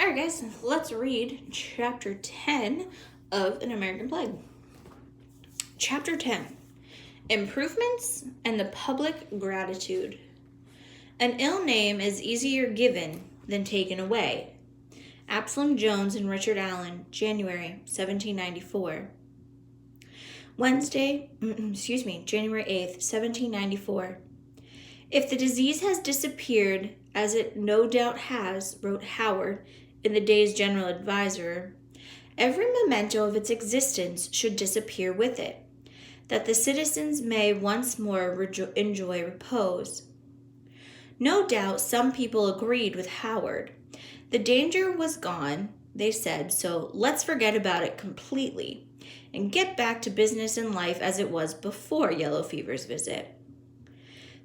Alright guys, let's read chapter 10 of An American Plague. Chapter 10, Improvements and the Public Gratitude. An ill name is easier given than taken away. Absalom Jones and Richard Allen, January 1794. January 8th, 1794. If the disease has disappeared, as it no doubt has, wrote Howard in the day's General Adviser, every memento of its existence should disappear with it, that the citizens may once more enjoy repose. No doubt some people agreed with Howard. The danger was gone, they said, so let's forget about it completely and get back to business and life as it was before yellow fever's visit.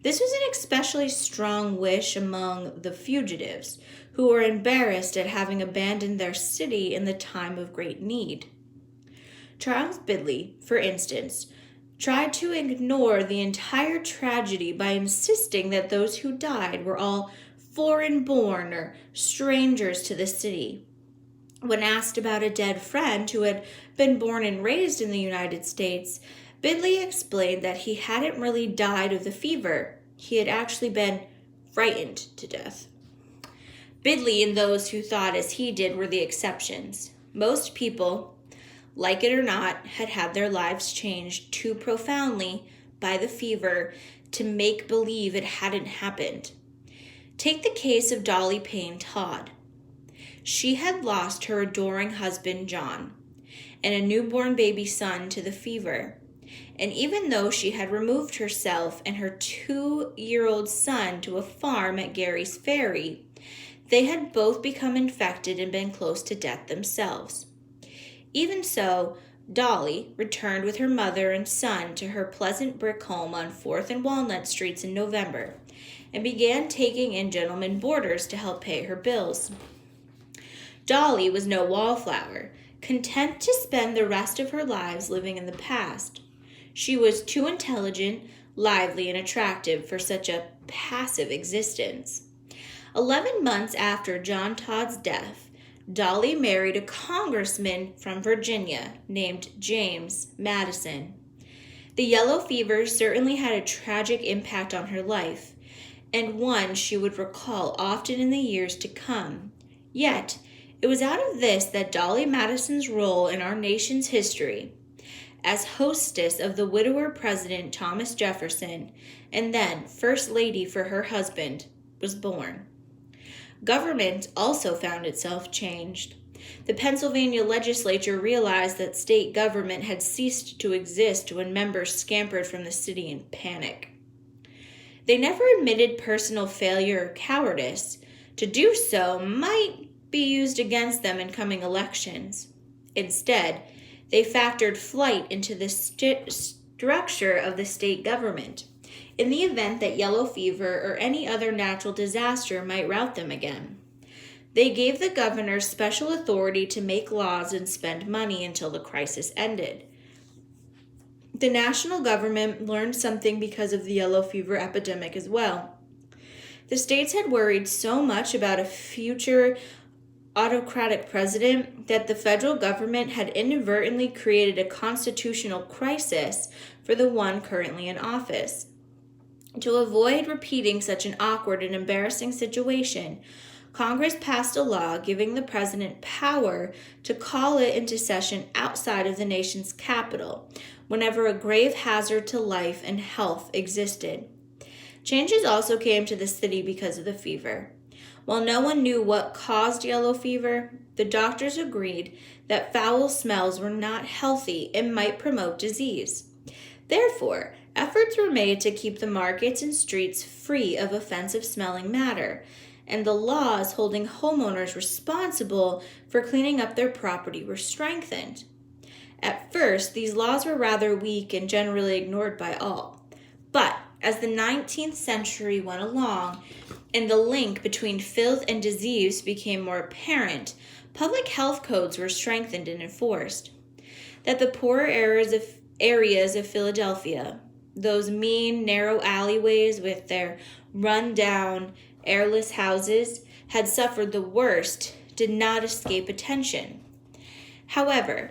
This was an especially strong wish among the fugitives, who were embarrassed at having abandoned their city in the time of great need. Charles Bidley, for instance, tried to ignore the entire tragedy by insisting that those who died were all foreign-born or strangers to the city. When asked about a dead friend who had been born and raised in the United States, Bidley explained that he hadn't really died of the fever. He had actually been frightened to death. Bidley and those who thought as he did were the exceptions. Most people, like it or not, had had their lives changed too profoundly by the fever to make believe it hadn't happened. Take the case of Dolly Payne Todd. She had lost her adoring husband, John, and a newborn baby son to the fever. And even though she had removed herself and her 2-year-old son to a farm at Gary's Ferry, they had both become infected and been close to death themselves. Even so, Dolly returned with her mother and son to her pleasant brick home on 4th and Walnut Streets in November and began taking in gentlemen boarders to help pay her bills. Dolly was no wallflower, content to spend the rest of her lives living in the past. She was too intelligent, lively, and attractive for such a passive existence. 11 months after John Todd's death, Dolly married a congressman from Virginia named James Madison. The yellow fever certainly had a tragic impact on her life, and one she would recall often in the years to come. Yet, it was out of this that Dolly Madison's role in our nation's history, as hostess of the widower President Thomas Jefferson, and then First Lady for her husband, was born. Government also found itself changed. The Pennsylvania legislature realized that state government had ceased to exist when members scampered from the city in panic. They never admitted personal failure or cowardice. To do so might be used against them in coming elections. Instead, they factored flight into the structure of the state government, in the event that yellow fever or any other natural disaster might rout them again. They gave the governor special authority to make laws and spend money until the crisis ended. The national government learned something because of the yellow fever epidemic as well. The states had worried so much about a future autocratic president that the federal government had inadvertently created a constitutional crisis for the one currently in office. To avoid repeating such an awkward and embarrassing situation, Congress passed a law giving the president power to call it into session outside of the nation's capital whenever a grave hazard to life and health existed. Changes also came to the city because of the fever. While no one knew what caused yellow fever, the doctors agreed that foul smells were not healthy and might promote disease. Therefore, efforts were made to keep the markets and streets free of offensive-smelling matter, and the laws holding homeowners responsible for cleaning up their property were strengthened. At first, these laws were rather weak and generally ignored by all. But as the 19th century went along, and the link between filth and disease became more apparent, public health codes were strengthened and enforced. That the poorer areas of Philadelphia, those mean, narrow alleyways with their run-down, airless houses, had suffered the worst did not escape attention. However,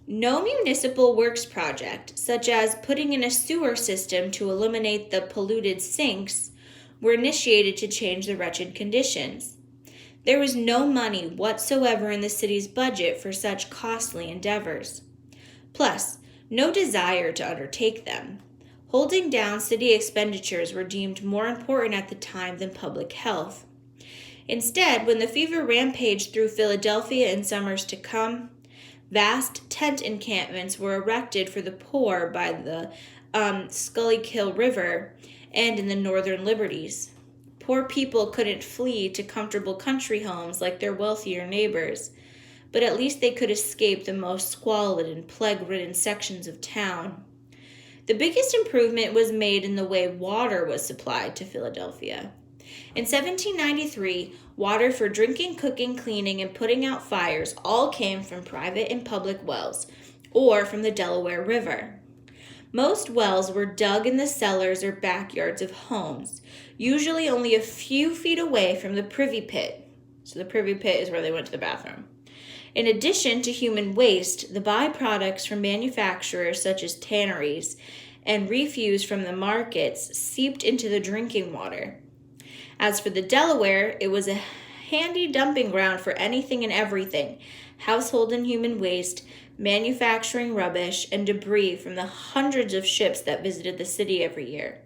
no municipal works project, such as putting in a sewer system to eliminate the polluted sinks, were initiated to change the wretched conditions. There was no money whatsoever in the city's budget for such costly endeavors. Plus, no desire to undertake them. Holding down city expenditures were deemed more important at the time than public health. Instead, when the fever rampaged through Philadelphia in summers to come, vast tent encampments were erected for the poor by the Schuylkill River and in the northern liberties. Poor people couldn't flee to comfortable country homes like their wealthier neighbors, but at least they could escape the most squalid and plague-ridden sections of town. The biggest improvement was made in the way water was supplied to Philadelphia. In 1793, water for drinking, cooking, cleaning, and putting out fires all came from private and public wells, or from the Delaware River. Most wells were dug in the cellars or backyards of homes, usually only a few feet away from the privy pit. So the privy pit is where they went to the bathroom. In addition to human waste, the byproducts from manufacturers such as tanneries and refuse from the markets seeped into the drinking water. As for the Delaware, it was a handy dumping ground for anything and everything, household and human waste, manufacturing rubbish, and debris from the hundreds of ships that visited the city every year.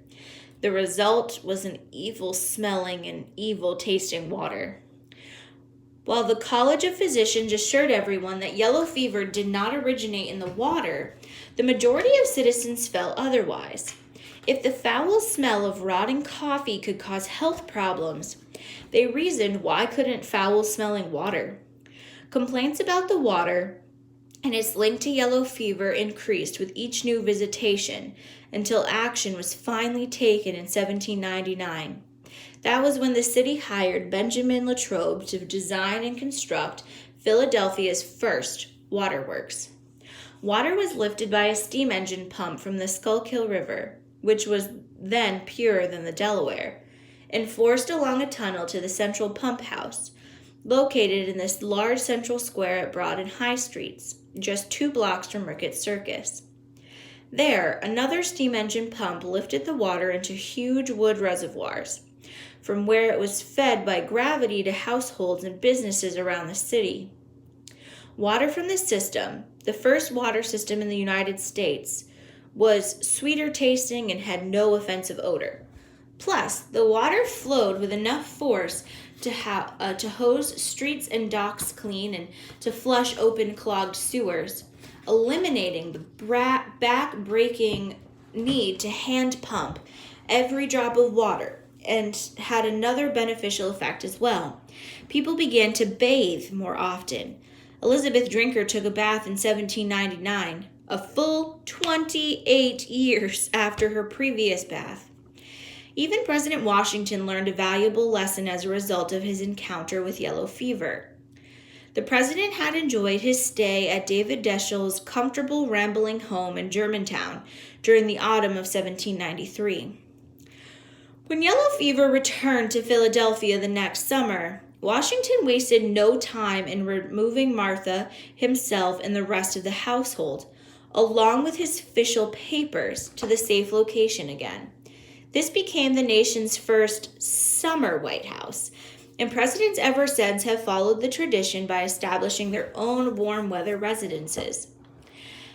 The result was an evil-smelling and evil-tasting water. While the College of Physicians assured everyone that yellow fever did not originate in the water, the majority of citizens felt otherwise. If the foul smell of rotting coffee could cause health problems, they reasoned why couldn't foul-smelling water? Complaints about the water and its link to yellow fever increased with each new visitation until action was finally taken in 1799. That was when the city hired Benjamin Latrobe to design and construct Philadelphia's first waterworks. Water was lifted by a steam engine pump from the Schuylkill River, which was then purer than the Delaware, and forced along a tunnel to the central pump house, located in this large central square at Broad and High Streets, just 2 blocks from Ricketts Circus. There, another steam engine pump lifted the water into huge wood reservoirs, from where it was fed by gravity to households and businesses around the city. Water from this system, the first water system in the United States, was sweeter tasting and had no offensive odor. Plus, the water flowed with enough force to hose streets and docks clean and to flush open clogged sewers, eliminating the back-breaking need to hand pump every drop of water, and had another beneficial effect as well. People began to bathe more often. Elizabeth Drinker took a bath in 1799, a full 28 years after her previous bath. Even President Washington learned a valuable lesson as a result of his encounter with yellow fever. The president had enjoyed his stay at David Deschel's comfortable, rambling home in Germantown during the autumn of 1793. When yellow fever returned to Philadelphia the next summer, Washington wasted no time in removing Martha, himself, and the rest of the household, along with his official papers, to the safe location again. This became the nation's first summer White House, and presidents ever since have followed the tradition by establishing their own warm weather residences.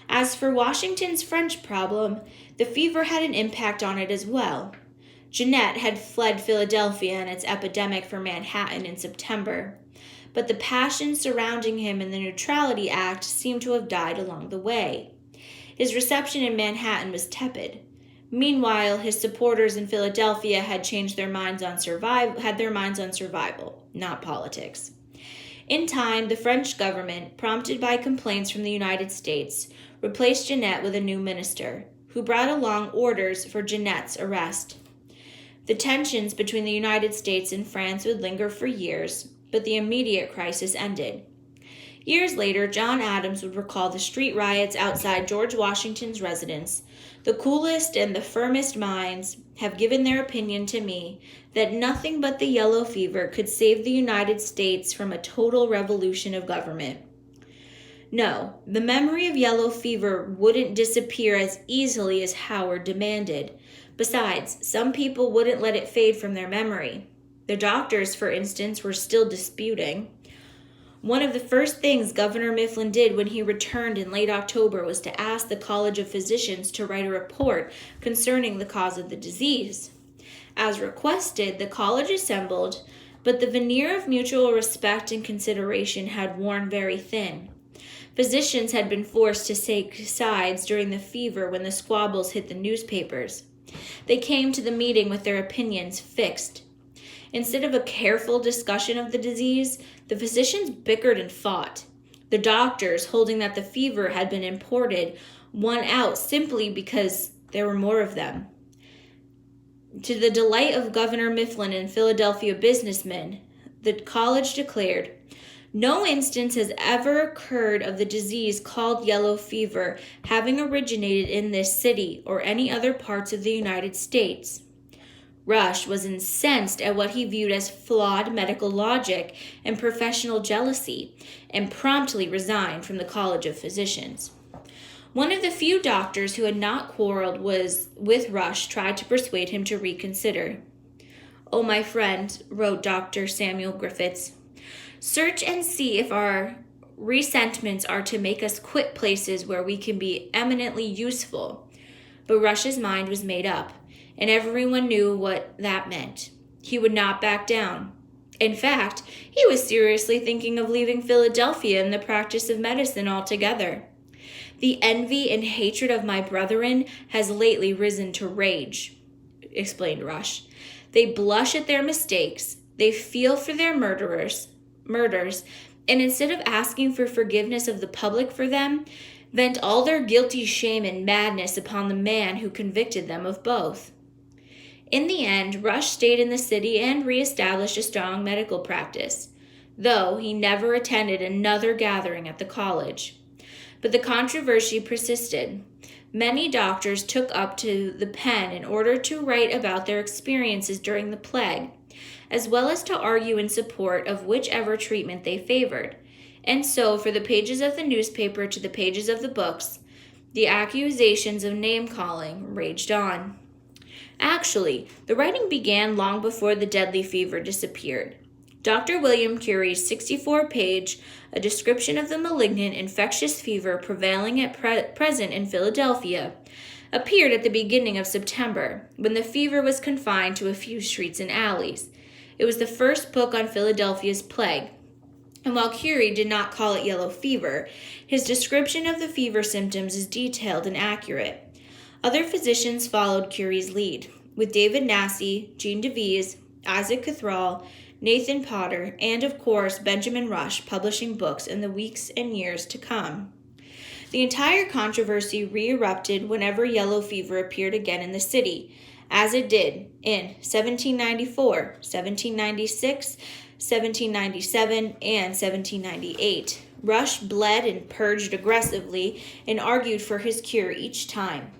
As for Washington's French problem, the fever had an impact on it as well. Jeanette had fled Philadelphia and its epidemic for Manhattan in September, but the passion surrounding him and the Neutrality Act seemed to have died along the way. His reception in Manhattan was tepid. Meanwhile, his supporters in Philadelphia had their minds on survival, not politics. In time, the French government, prompted by complaints from the United States, replaced Jeanette with a new minister, who brought along orders for Jeanette's arrest. The tensions between the United States and France would linger for years, but the immediate crisis ended. Years later, John Adams would recall the street riots outside George Washington's residence. The coolest and the firmest minds have given their opinion to me that nothing but the yellow fever could save the United States from a total revolution of government. No, the memory of yellow fever wouldn't disappear as easily as Howard demanded. Besides, some people wouldn't let it fade from their memory. The doctors, for instance, were still disputing. One of the first things Governor Mifflin did when he returned in late October was to ask the College of Physicians to write a report concerning the cause of the disease. As requested, the college assembled, but the veneer of mutual respect and consideration had worn very thin. Physicians had been forced to take sides during the fever when the squabbles hit the newspapers. They came to the meeting with their opinions fixed. Instead of a careful discussion of the disease, the physicians bickered and fought. The doctors, holding that the fever had been imported, won out simply because there were more of them. To the delight of Governor Mifflin and Philadelphia businessmen, the college declared, "No instance has ever occurred of the disease called yellow fever having originated in this city or any other parts of the United States." Rush was incensed at what he viewed as flawed medical logic and professional jealousy, and promptly resigned from the College of Physicians. One of the few doctors who had not quarreled with Rush tried to persuade him to reconsider. "Oh, my friend," wrote Dr. Samuel Griffiths, "search and see if our resentments are to make us quit places where we can be eminently useful." But Rush's mind was made up, and everyone knew what that meant. He would not back down. In fact, he was seriously thinking of leaving Philadelphia and the practice of medicine altogether. "The envy and hatred of my brethren has lately risen to rage," explained Rush. "They blush at their mistakes, they feel for their murders, and instead of asking for forgiveness of the public for them, vent all their guilty shame and madness upon the man who convicted them of both." In the end, Rush stayed in the city and reestablished a strong medical practice, though he never attended another gathering at the college. But the controversy persisted. Many doctors took up to the pen in order to write about their experiences during the plague, as well as to argue in support of whichever treatment they favored. And so, from the pages of the newspaper to the pages of the books, the accusations of name-calling raged on. Actually, the writing began long before the deadly fever disappeared. Dr. William Curie's 64-page A Description of the Malignant Infectious Fever Prevailing at Present in Philadelphia appeared at the beginning of September, when the fever was confined to a few streets and alleys. It was the first book on Philadelphia's plague, and while Curie did not call it yellow fever, his description of the fever symptoms is detailed and accurate. Other physicians followed Curie's lead, with David Nassy, Jean DeVise, Isaac Cathrall, Nathan Potter, and of course Benjamin Rush publishing books in the weeks and years to come. The entire controversy re-erupted whenever yellow fever appeared again in the city, as it did in 1794, 1796, 1797, and 1798. Rush bled and purged aggressively and argued for his cure each time.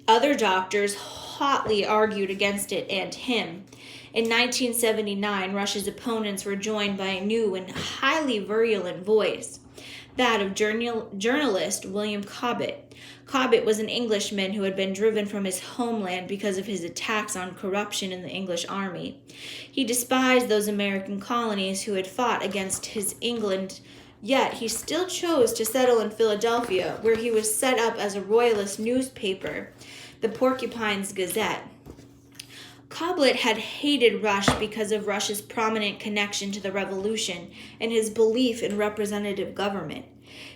Other doctors hotly argued against it and him. In 1979, Rush's opponents were joined by a new and highly virulent voice, that of journalist William Cobbett. Cobbett was an Englishman who had been driven from his homeland because of his attacks on corruption in the English army. He despised those American colonies who had fought against his England, yet he still chose to settle in Philadelphia, where he was set up as a royalist newspaper, the Porcupine's Gazette. Cobbett had hated Rush because of Rush's prominent connection to the Revolution and his belief in representative government.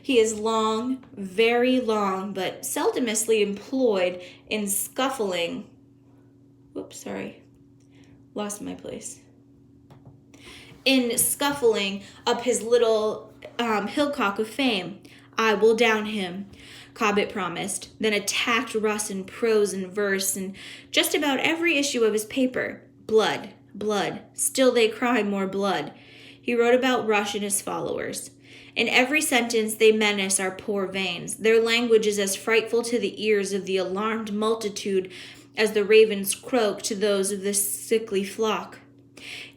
He is long, very long, but seldomously employed in scuffling. In scuffling up his little hillcock of fame. "I will down him," Cobbett promised, then attacked Rush in prose and verse in just about every issue of his paper. Blood, blood, still they cry more blood. He wrote about Rush and his followers. In every sentence they menace our poor veins. Their language is as frightful to the ears of the alarmed multitude as the ravens croak to those of the sickly flock.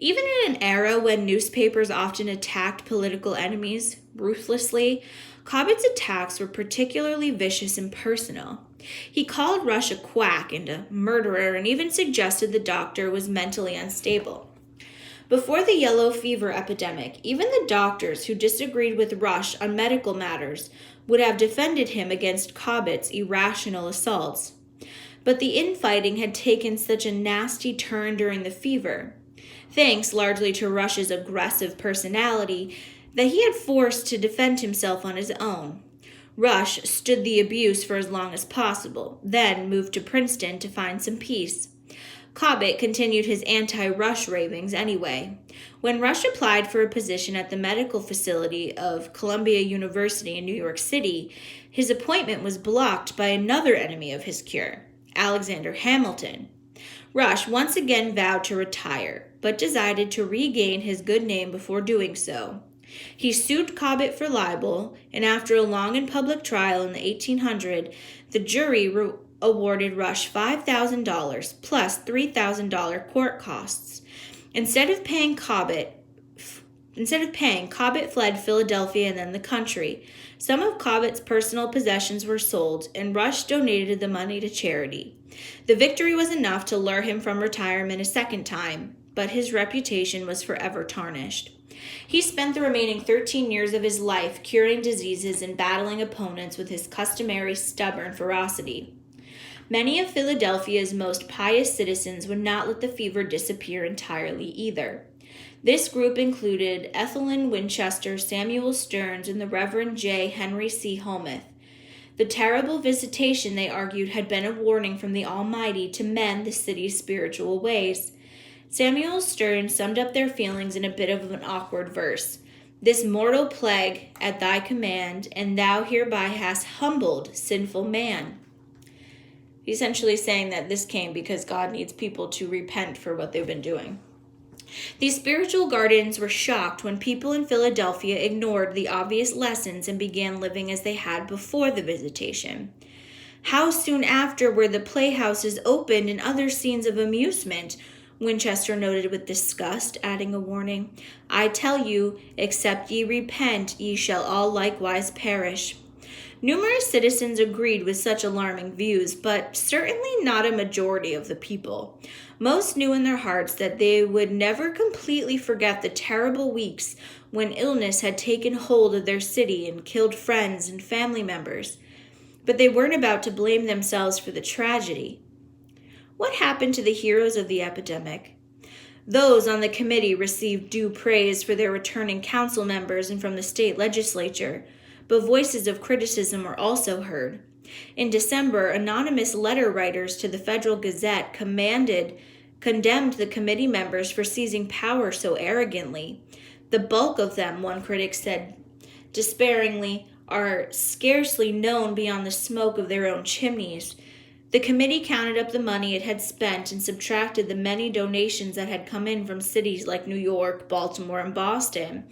Even in an era when newspapers often attacked political enemies ruthlessly, Cobbett's attacks were particularly vicious and personal. He called Rush a quack and a murderer and even suggested the doctor was mentally unstable. Before the yellow fever epidemic, even the doctors who disagreed with Rush on medical matters would have defended him against Cobbett's irrational assaults. But the infighting had taken such a nasty turn during the fever, thanks largely to Rush's aggressive personality, that he had forced to defend himself on his own. Rush stood the abuse for as long as possible, then moved to Princeton to find some peace. Cobbett continued his anti-Rush ravings anyway. When Rush applied for a position at the medical facility of Columbia University in New York City, his appointment was blocked by another enemy of his cure, Alexander Hamilton. Rush once again vowed to retire, but decided to regain his good name before doing so. He sued Cobbett for libel, and after a long and public trial in the 1800s, the jury awarded Rush $5,000 plus $3,000 court costs. Instead of paying, Cobbett fled Philadelphia and then the country. Some of Cobbett's personal possessions were sold, and Rush donated the money to charity. The victory was enough to lure him from retirement a second time, but his reputation was forever tarnished. He spent the remaining 13 years of his life curing diseases and battling opponents with his customary stubborn ferocity. Many of Philadelphia's most pious citizens would not let the fever disappear entirely either. This group included Ethelyn Winchester, Samuel Stearns, and the Reverend J. Henry C. Holmeth. The terrible visitation, they argued, had been a warning from the Almighty to mend the city's spiritual ways. Samuel Stearns summed up their feelings in a bit of an awkward verse. This mortal plague at thy command, and thou hereby hast humbled sinful man. Essentially saying that this came because God needs people to repent for what they've been doing. These spiritual guardians were shocked when people in Philadelphia ignored the obvious lessons and began living as they had before the visitation. How soon after were the playhouses opened and other scenes of amusement? Winchester noted with disgust, adding a warning, I tell you, except ye repent, ye shall all likewise perish. Numerous citizens agreed with such alarming views, but certainly not a majority of the people. Most knew in their hearts that they would never completely forget the terrible weeks when illness had taken hold of their city and killed friends and family members. But they weren't about to blame themselves for the tragedy. What happened to the heroes of the epidemic? Those on the committee received due praise for their returning council members and from the state legislature, but voices of criticism were also heard. In December, anonymous letter writers to the Federal Gazette condemned the committee members for seizing power so arrogantly. The bulk of them, one critic said despairingly, are scarcely known beyond the smoke of their own chimneys. The committee counted up the money it had spent and subtracted the many donations that had come in from cities like New York, Baltimore, and Boston.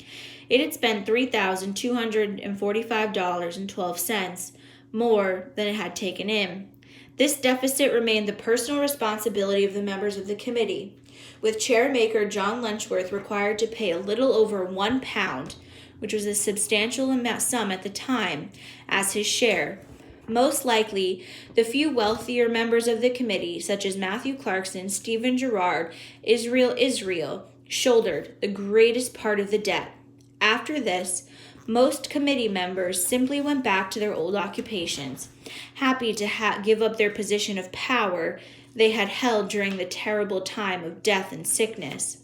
It had spent $3,245.12, more than it had taken in. This deficit remained the personal responsibility of the members of the committee, with chairmaker John Lenchworth required to pay a little over £1, which was a substantial sum at the time, as his share. Most likely, the few wealthier members of the committee, such as Matthew Clarkson, Stephen Girard, Israel, shouldered the greatest part of the debt. After this, most committee members simply went back to their old occupations, happy to give up their position of power they had held during the terrible time of death and sickness.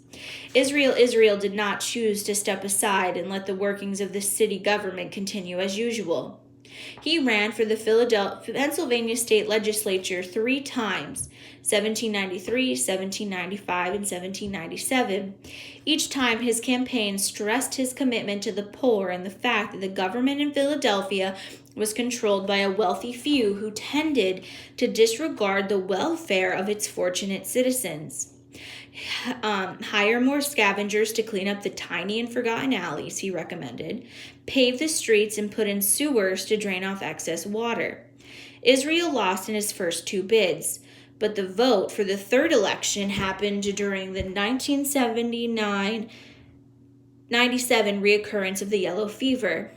Israel did not choose to step aside and let the workings of the city government continue as usual. He ran for the Pennsylvania state legislature 3 times, 1793, 1795, and 1797. Each time his campaign stressed his commitment to the poor and the fact that the government in Philadelphia was controlled by a wealthy few who tended to disregard the welfare of its fortunate citizens. Hire more scavengers to clean up the tiny and forgotten alleys, he recommended. Pave the streets and put in sewers to drain off excess water. Israel lost in his first two bids, but the vote for the third election happened during the 1979-97 reoccurrence of the yellow fever.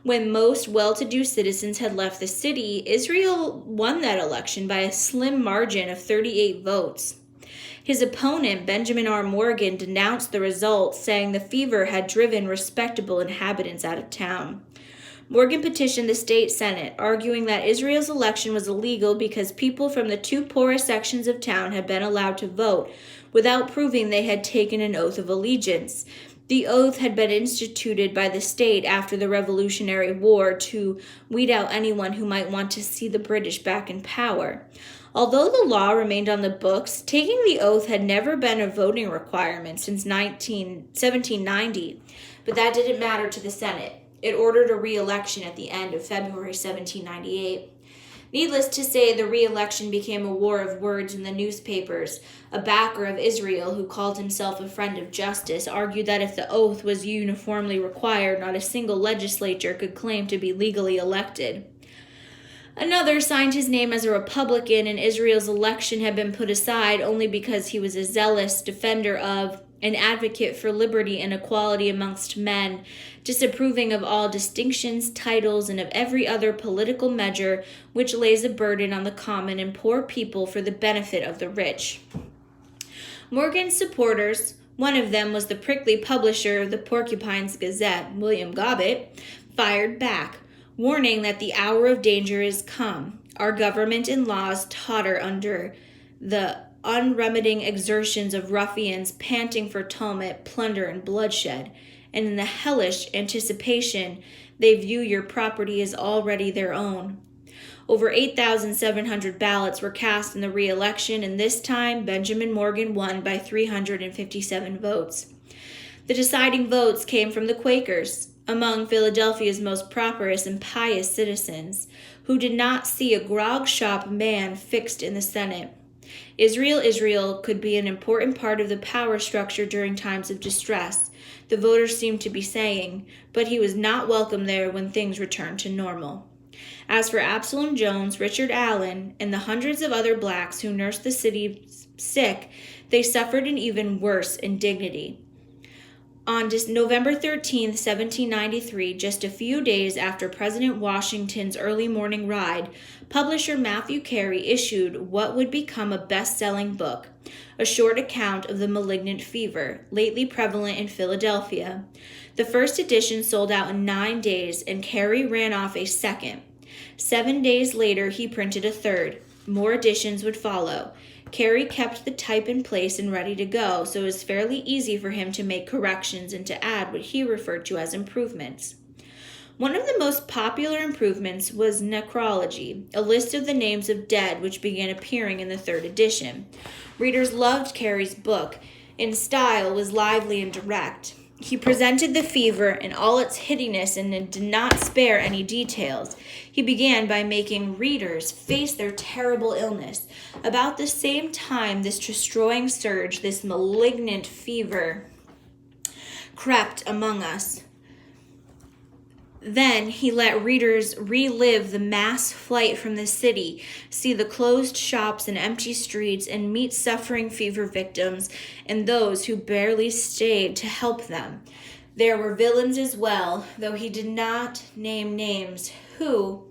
When most well-to-do citizens had left the city, Israel won that election by a slim margin of 38 votes. His opponent, Benjamin R. Morgan, denounced the results, saying the fever had driven respectable inhabitants out of town. Morgan petitioned the state senate, arguing that Israel's election was illegal because people from the two poorest sections of town had been allowed to vote without proving they had taken an oath of allegiance. The oath had been instituted by the state after the Revolutionary War to weed out anyone who might want to see the British back in power. Although the law remained on the books, taking the oath had never been a voting requirement since 1790, but that didn't matter to the Senate. It ordered a re-election at the end of February 1798. Needless to say, the re-election became a war of words in the newspapers. A backer of Israel, who called himself a friend of justice, argued that if the oath was uniformly required, not a single legislature could claim to be legally elected. Another signed his name as a Republican, and Israel's election had been put aside only because he was a zealous defender of an advocate for liberty and equality amongst men, disapproving of all distinctions, titles, and of every other political measure which lays a burden on the common and poor people for the benefit of the rich. Morgan's supporters, one of them was the prickly publisher of the Porcupine's Gazette, William Gobbett, fired back, warning that the hour of danger is come. Our government and laws totter under the unremitting exertions of ruffians panting for tumult, plunder, and bloodshed, and in the hellish anticipation they view your property as already their own. Over 8,700 ballots were cast in the re-election, and this time Benjamin Morgan won by 357 votes. The deciding votes came from the Quakers, among Philadelphia's most prosperous and pious citizens, who did not see a grog shop man fixed in the Senate. Israel could be an important part of the power structure during times of distress, the voters seemed to be saying, but he was not welcome there when things returned to normal. As for Absalom Jones, Richard Allen, and the hundreds of other blacks who nursed the city's sick, they suffered an even worse indignity. On November 13, 1793, just a few days after President Washington's early morning ride, publisher Matthew Carey issued what would become a best-selling book, a short account of the malignant fever, lately prevalent in Philadelphia. The first edition sold out in 9 days, and Carey ran off a second. 7 days later, he printed a third. More editions would follow. Carey kept the type in place and ready to go, so it was fairly easy for him to make corrections and to add what he referred to as improvements. One of the most popular improvements was necrology, a list of the names of dead which began appearing in the third edition. Readers loved Carey's book. In style was lively and direct. He presented the fever in all its hideousness and did not spare any details. He began by making readers face their terrible illness. About the same time this destroying surge, this malignant fever, crept among us. Then he let readers relive the mass flight from the city, see the closed shops and empty streets, and meet suffering fever victims and those who barely stayed to help them. There were villains as well, though he did not name names, who,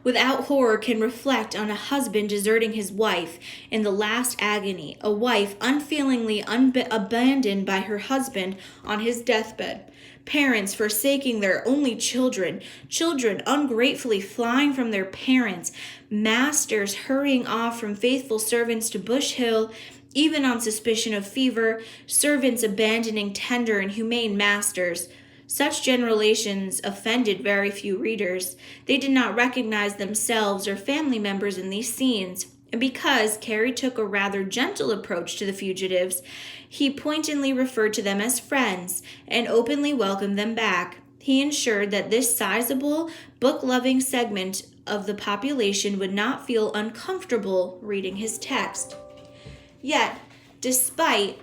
without horror, can reflect on a husband deserting his wife in the last agony, a wife unfeelingly abandoned by her husband on his deathbed, parents forsaking their only children, children ungratefully flying from their parents, masters hurrying off from faithful servants to Bush Hill, even on suspicion of fever, servants abandoning tender and humane masters. Such generations offended very few readers. They did not recognize themselves or family members in these scenes, and because Carey took a rather gentle approach to the fugitives, he pointedly referred to them as friends and openly welcomed them back. He ensured that this sizable, book-loving segment of the population would not feel uncomfortable reading his text. Yet, despite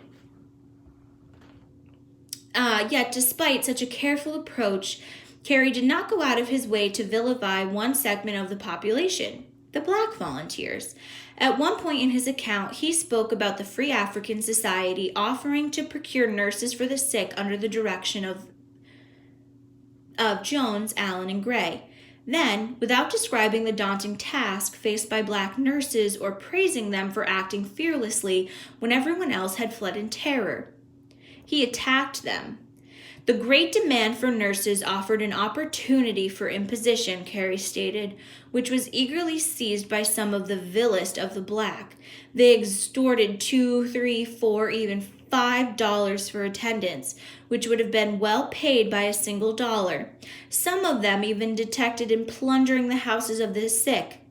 such a careful approach, Carey did not go out of his way to vilify one segment of the population, the black volunteers. At one point in his account, he spoke about the Free African Society offering to procure nurses for the sick under the direction of Jones, Allen, and Gray. Then, without describing the daunting task faced by black nurses or praising them for acting fearlessly when everyone else had fled in terror, he attacked them. The great demand for nurses offered an opportunity for imposition, Carey stated, which was eagerly seized by some of the vilest of the black. They extorted $2, $3, $4, even $5 for attendance, which would have been well paid by a single dollar. Some of them even detected in plundering the houses of the sick.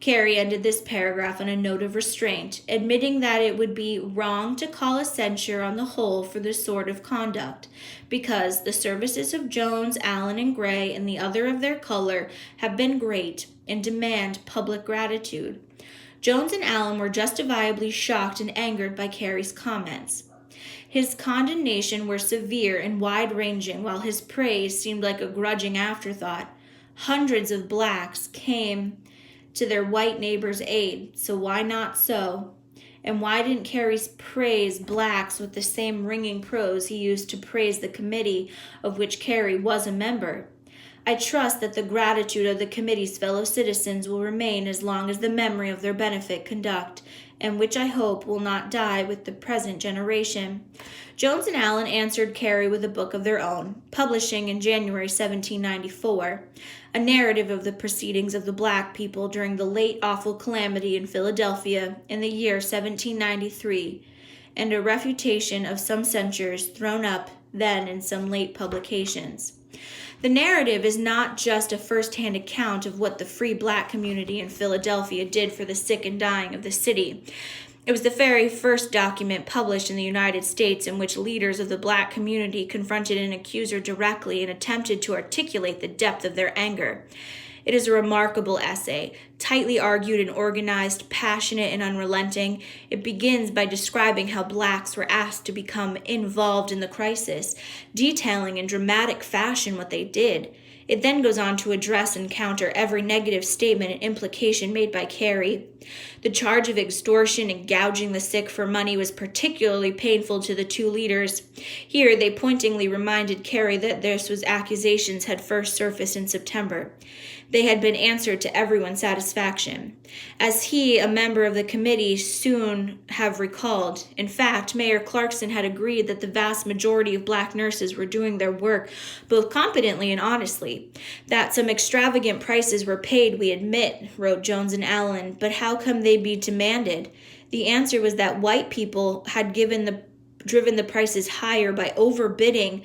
Carey ended this paragraph on a note of restraint, admitting that it would be wrong to call a censure on the whole for this sort of conduct, because the services of Jones, Allen, and Gray, and the other of their color, have been great and demand public gratitude. Jones and Allen were justifiably shocked and angered by Carey's comments. His condemnation were severe and wide-ranging, while his praise seemed like a grudging afterthought. Hundreds of blacks came to their white neighbors' aid, so why not so? And why didn't Carey praise blacks with the same ringing prose he used to praise the committee of which Carey was a member? I trust that the gratitude of the committee's fellow citizens will remain as long as the memory of their benefit conduct, and which I hope will not die with the present generation. Jones and Allen answered Carey with a book of their own, publishing in January 1794, a narrative of the proceedings of the black people during the late awful calamity in Philadelphia in the year 1793, and a refutation of some censures thrown up then in some late publications. The narrative is not just a first-hand account of what the free black community in Philadelphia did for the sick and dying of the city. It was the very first document published in the United States in which leaders of the black community confronted an accuser directly and attempted to articulate the depth of their anger. It is a remarkable essay, tightly argued and organized, passionate and unrelenting. It begins by describing how blacks were asked to become involved in the crisis, detailing in dramatic fashion what they did. It then goes on to address and counter every negative statement and implication made by Carey. The charge of extortion and gouging the sick for money was particularly painful to the two leaders. Here they pointedly reminded Carey that those accusations had first surfaced in September. They had been answered to everyone's satisfaction. As he, a member of the committee, soon have recalled, in fact, Mayor Clarkson had agreed that the vast majority of black nurses were doing their work both competently and honestly. That some extravagant prices were paid, we admit, wrote Jones and Allen, but how come they be demanded? The answer was that white people had driven the prices higher by overbidding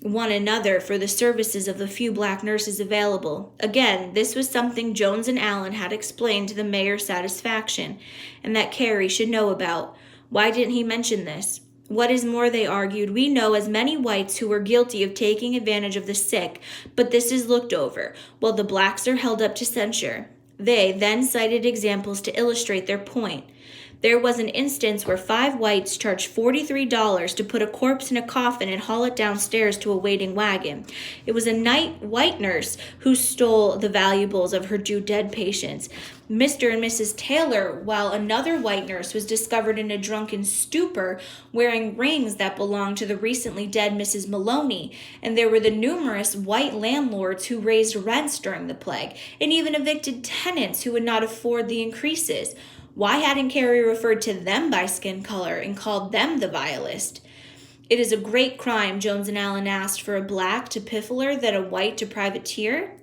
one another for the services of the few black nurses available. Again, this was something Jones and Allen had explained to the mayor's satisfaction, and that Carey should know about. Why didn't he mention this? What is more, they argued, we know as many whites who were guilty of taking advantage of the sick, but this is looked over, while the blacks are held up to censure. They then cited examples to illustrate their point. There was an instance where 5 whites charged $43 to put a corpse in a coffin and haul it downstairs to a waiting wagon. It was a white nurse who stole the valuables of her two dead patients, Mr. and Mrs. Taylor, while another white nurse was discovered in a drunken stupor wearing rings that belonged to the recently dead Mrs. Maloney, and there were the numerous white landlords who raised rents during the plague, and even evicted tenants who would not afford the increases. Why hadn't Carey referred to them by skin color and called them the vilest? It is a great crime, Jones and Allen asked, for a black to piffler than a white to privateer.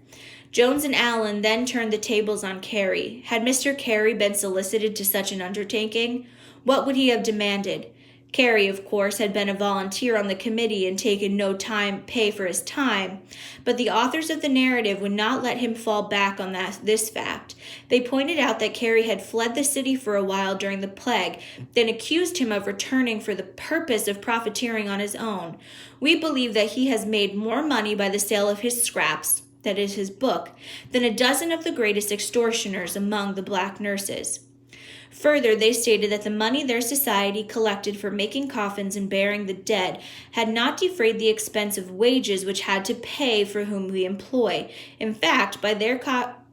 Jones and Allen then turned the tables on Carey. Had Mr. Carey been solicited to such an undertaking? What would he have demanded? Carey, of course, had been a volunteer on the committee and taken no pay for his time, but the authors of the narrative would not let him fall back on this fact. They pointed out that Carey had fled the city for a while during the plague, then accused him of returning for the purpose of profiteering on his own. We believe that he has made more money by the sale of his scraps, that is his book, than a dozen of the greatest extortioners among the black nurses. Further, they stated that the money their society collected for making coffins and burying the dead had not defrayed the expense of wages which had to pay for whom we employ. In fact, by their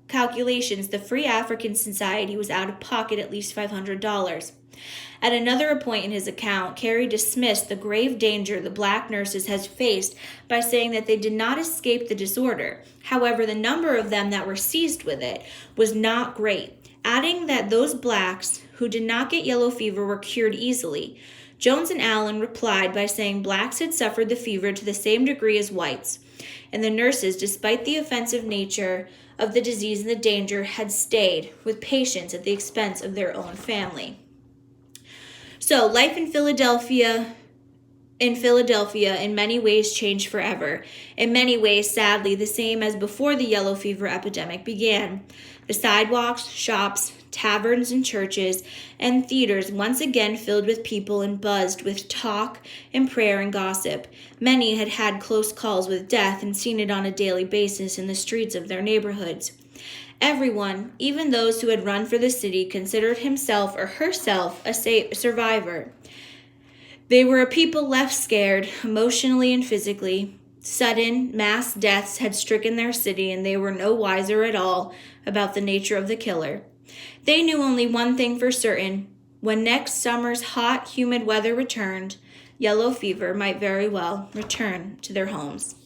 calculations, the Free African Society was out of pocket at least $500. At another point in his account, Carey dismissed the grave danger the black nurses had faced by saying that they did not escape the disorder. However, the number of them that were seized with it was not great, adding that those blacks who did not get yellow fever were cured easily. Jones and Allen replied by saying blacks had suffered the fever to the same degree as whites, and the nurses, despite the offensive nature of the disease and the danger, had stayed with patients at the expense of their own family. So, life in Philadelphia in many ways changed forever. In many ways, sadly, the same as before the yellow fever epidemic began. The sidewalks, shops, taverns, and churches and theaters once again filled with people and buzzed with talk and prayer and gossip. Many had had close calls with death and seen it on a daily basis in the streets of their neighborhoods. Everyone, even those who had run for the city, considered himself or herself a survivor. They were a people left scared, emotionally and physically. Sudden, mass deaths had stricken their city, and they were no wiser at all about the nature of the killer. They knew only one thing for certain. When next summer's hot, humid weather returned, yellow fever might very well return to their homes.